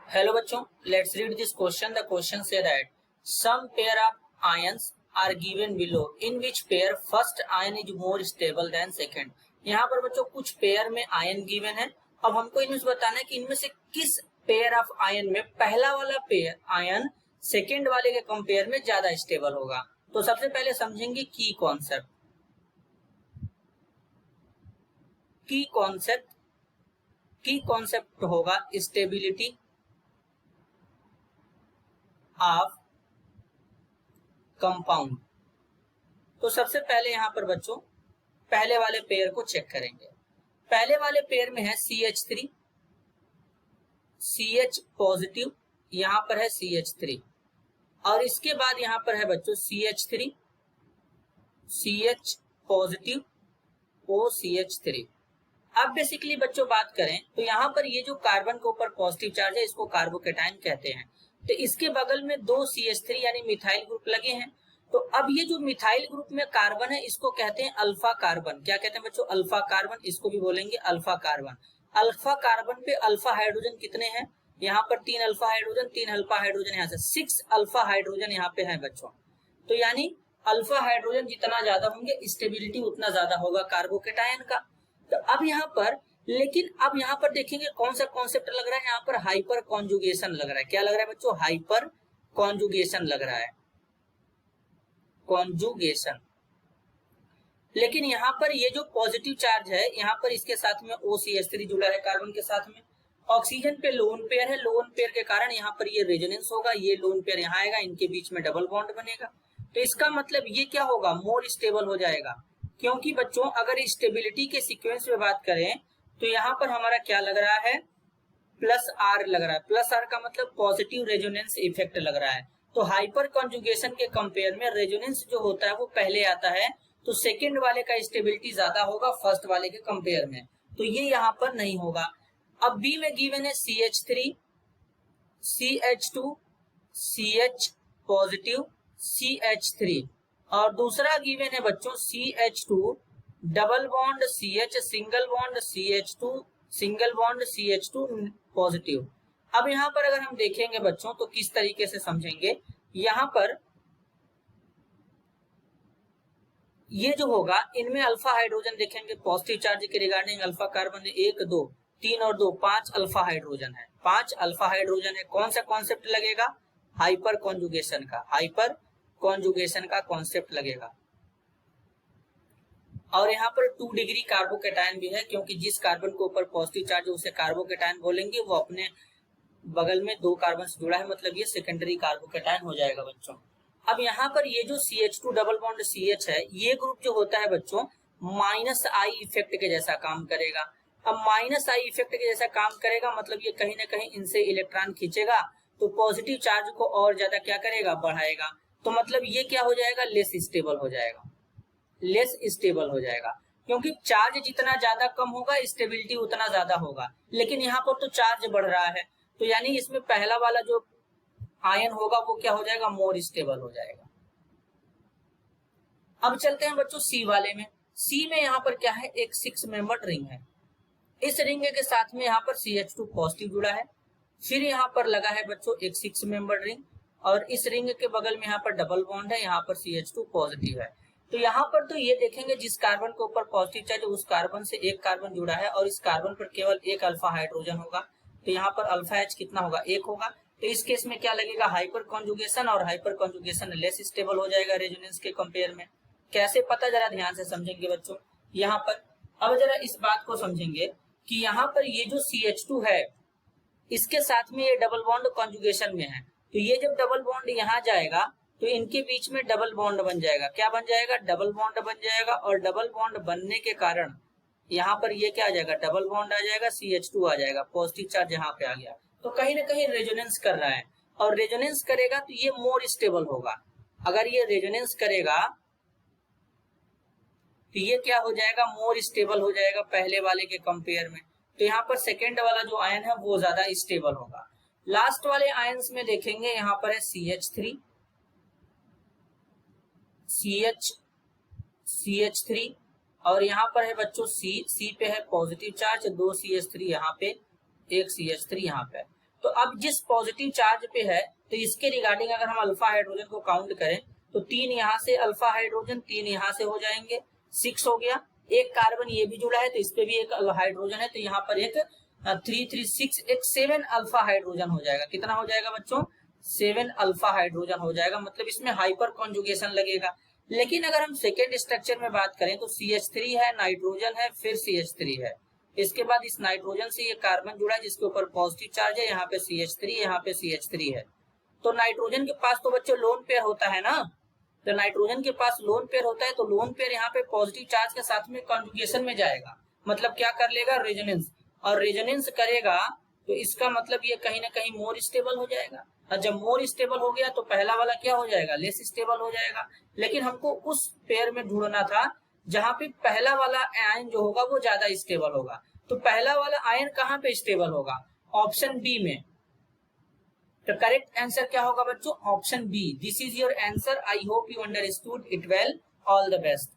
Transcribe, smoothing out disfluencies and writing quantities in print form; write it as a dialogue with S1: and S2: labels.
S1: Hello बच्चों, let's read this question. The question say that some pair of ions are given below in which pair first ion is more stable than second. यहाँ पर बच्चों कुछ pair में ion given है। अब हमको इनमें से बताना है कि इनमें से किस पेयर ऑफ आयन में पहला वाला पेयर आयन सेकेंड वाले के कंपेयर में ज्यादा स्टेबल होगा। तो सबसे पहले समझेंगे की कॉन्सेप्ट। की कॉन्सेप्ट होगा स्टेबिलिटी ऑफ कंपाउंड। तो सबसे पहले यहां पर बच्चों पहले वाले पेयर को चेक करेंगे। पहले वाले पेयर में है CH3, CH पॉजिटिव, यहां पर है CH3 और इसके बाद यहां पर है बच्चों CH3, CH पॉजिटिव, OCH3। अब बेसिकली बच्चों बात करें तो यहां पर ये जो कार्बन के ऊपर पॉजिटिव चार्ज है इसको कार्बोकेटाइन कहते हैं। तो इसके बगल में दो CH3 यानी मिथाइल ग्रुप लगे हैं। तो अब ये जो मिथाइल ग्रुप में कार्बन है इसको कहते हैं अल्फा कार्बन। क्या कहते हैं बच्चों? Alpha carbon. इसको भी बोलेंगे अल्फा कार्बन। अल्फा कार्बन पे अल्फा हाइड्रोजन कितने हैं? यहाँ पर 3 अल्फा हाइड्रोजन, 3 अल्फा हाइड्रोजन, यहाँ से 6 अल्फा हाइड्रोजन यहाँ पे है बच्चों। तो यानी अल्फा हाइड्रोजन जितना ज्यादा होंगे स्टेबिलिटी उतना ज्यादा होगा कार्बोकेटायन का। तो अब यहाँ पर लेकिन अब यहाँ पर देखेंगे कौन सा कॉन्सेप्ट लग रहा है? यहाँ पर हाइपर कॉन्जुगेशन लग रहा है। क्या लग रहा है बच्चों? हाइपर कॉन्जुगेशन लग रहा है, कॉन्जुगेशन। लेकिन यहाँ पर ये जो पॉजिटिव चार्ज है यहाँ पर इसके साथ में OCH3 जुड़ा है कार्बन के साथ में। ऑक्सीजन पे लोन पेयर है, लोन पेयर के कारण यहाँ पर ये रेजोनेंस होगा, ये लोन पेयर यहाँ आएगा, इनके बीच में डबल बॉन्ड बनेगा। तो इसका मतलब ये क्या होगा? मोर स्टेबल हो जाएगा। क्योंकि बच्चों अगर स्टेबिलिटी के सीक्वेंस में बात करें तो यहाँ पर हमारा क्या लग रहा है? +R लग रहा है। +R का मतलब पॉजिटिव रेजोनेंस इफेक्ट लग रहा है। तो हाइपर कॉन्जुगेशन के कंपेयर में रेजोनेंस जो होता है वो पहले आता है, तो सेकेंड वाले का स्टेबिलिटी ज्यादा होगा फर्स्ट वाले के कंपेयर में। तो ये यहाँ पर नहीं होगा। अब बी में गिवन है CH3, CH2, CH positive, CH3 और दूसरा गिवन है बच्चों CH2 double bond CH, single bond CH2, single bond CH2 positive. अब यहाँ पर अगर हम देखेंगे बच्चों तो किस तरीके से समझेंगे? यहाँ पर ये जो होगा इनमें अल्फा हाइड्रोजन देखेंगे पॉजिटिव चार्ज के रिगार्डिंग अल्फा कार्बन है 1 2 3 और 2 5 अल्फा हाइड्रोजन है, 5 अल्फा हाइड्रोजन है। कौन सा कॉन्सेप्ट लगेगा? हाइपर कॉन्जुगेशन का, हाइपर कॉन्जुगेशन का कॉन्सेप्ट लगेगा। और यहाँ पर 2 डिग्री कार्बोकेटायन भी है, क्योंकि जिस कार्बन के ऊपर पॉजिटिव चार्ज है उसे कार्बोकेटायन बोलेंगे, वो अपने बगल में 2 कार्बन से जुड़ा है, मतलब ये सेकेंडरी कार्बोकेटायन हो जाएगा बच्चों। अब यहाँ पर ये जो CH2 डबल बॉन्ड CH है, ये ग्रुप जो होता है बच्चों -I इफेक्ट के जैसा काम करेगा। अब -I इफेक्ट के जैसा काम करेगा मतलब ये कहीं ना कहीं इनसे इलेक्ट्रॉन खींचेगा, तो पॉजिटिव चार्ज को और ज्यादा क्या करेगा? बढ़ाएगा। तो मतलब ये क्या हो जाएगा? लेस स्टेबल हो जाएगा, लेस स्टेबल हो जाएगा। क्योंकि चार्ज जितना ज्यादा कम होगा स्टेबिलिटी उतना ज्यादा होगा, लेकिन यहाँ पर तो चार्ज बढ़ रहा है, तो यानी इसमें पहला वाला जो आयन होगा वो क्या हो जाएगा? मोर स्टेबल हो जाएगा। अब चलते हैं बच्चों सी वाले में। सी में यहाँ पर क्या है? एक 6 मेंबर्ड रिंग है। इस रिंग के साथ में यहाँ पर CH2 पॉजिटिव जुड़ा है। फिर यहाँ पर लगा है बच्चों एक 6 मेंबर्ड रिंग और इस रिंग के बगल में यहाँ पर डबल बॉन्ड है, यहाँ पर CH2 पॉजिटिव है। तो यहाँ पर तो ये देखेंगे जिस कार्बन के ऊपर पॉजिटिव चार्ज उस कार्बन से एक कार्बन जुड़ा है और इस कार्बन पर केवल एक अल्फा हाइड्रोजन होगा, तो यहाँ पर अल्फा H कितना होगा? 1 होगा। तो इस केस में क्या लगेगा? हाइपर कॉन्जुगेशन, और हाइपर कॉन्जुगेशन लेस स्टेबल हो जाएगा रेजोनेंस के कंपेयर में। कैसे पता? जरा ध्यान से समझेंगे बच्चों यहाँ पर। अब जरा इस बात को समझेंगे कि यहाँ पर ये जो CH2 है इसके साथ में ये डबल बॉन्ड कॉन्जुगेशन में है, तो ये जब डबल बॉन्ड यहाँ जाएगा तो इनके बीच में डबल बॉन्ड बन जाएगा। क्या बन जाएगा? डबल बॉन्ड बन जाएगा। और डबल बॉन्ड बनने के कारण यहाँ पर ये क्या आ जाएगा? डबल बॉन्ड आ जाएगा, CH2 आ जाएगा, पॉजिटिव चार्ज यहाँ पे आ गया। तो कहीं ना कहीं रेजोनेंस कर रहा है, और रेजोनेंस करेगा तो ये मोर स्टेबल होगा। अगर ये रेजोनेंस करेगा तो ये क्या हो जाएगा? मोर स्टेबल हो जाएगा पहले वाले के कंपेयर में। तो यहाँ पर सेकेंड वाला जो आयन है वो ज्यादा स्टेबल होगा। लास्ट वाले आयन्स में देखेंगे यहाँ पर है CH3, CH3 और यहाँ पर है बच्चों C पे है पॉजिटिव चार्ज, 2 CH3 यहाँ पे, 1 CH3 यहाँ पे। तो अब जिस पॉजिटिव चार्ज पे है तो इसके रिगार्डिंग अगर हम अल्फा हाइड्रोजन को काउंट करें तो 3 यहाँ से अल्फा हाइड्रोजन, 3 यहाँ से हो जाएंगे, 6 हो गया। एक कार्बन ये भी जुड़ा है तो इस पे भी एक हाइड्रोजन है, तो यहाँ पर एक 3 3 6 एक 7 अल्फा हाइड्रोजन हो जाएगा। कितना हो जाएगा बच्चों? 7 अल्फा हाइड्रोजन हो जाएगा, मतलब इसमें हाइपर कॉन्जुगेशन लगेगा। लेकिन अगर हम सेकेंड स्ट्रक्चर में बात करें तो CH3 है, नाइट्रोजन है, फिर CH3 है। इसके बाद इस नाइट्रोजन से ये कार्बन जुड़ा है जिसके ऊपर पॉजिटिव चार्ज है, यहाँ पे CH3, यहाँ पे CH3 है। तो नाइट्रोजन के पास तो बच्चों लोन पेयर होता है ना, तो नाइट्रोजन के पास लोन पेयर होता है, तो लोन पेयर यहाँ पे पॉजिटिव चार्ज के साथ में कॉन्जुगेशन में जाएगा, मतलब क्या कर लेगा? रेजोनेंस। और रेजोनेंस करेगा तो इसका मतलब ये कहीं ना कहीं मोर स्टेबल हो जाएगा, और जब मोर स्टेबल हो गया तो पहला वाला क्या हो जाएगा? लेस स्टेबल हो जाएगा। लेकिन हमको उस पेयर में ढूंढना था जहां पे पहला वाला आयन जो होगा वो ज्यादा स्टेबल होगा। तो पहला वाला आयन कहाँ पे स्टेबल होगा? ऑप्शन बी में। तो करेक्ट आंसर क्या होगा बच्चों? Option B. This is your answer. I hope you understood it well. All the best.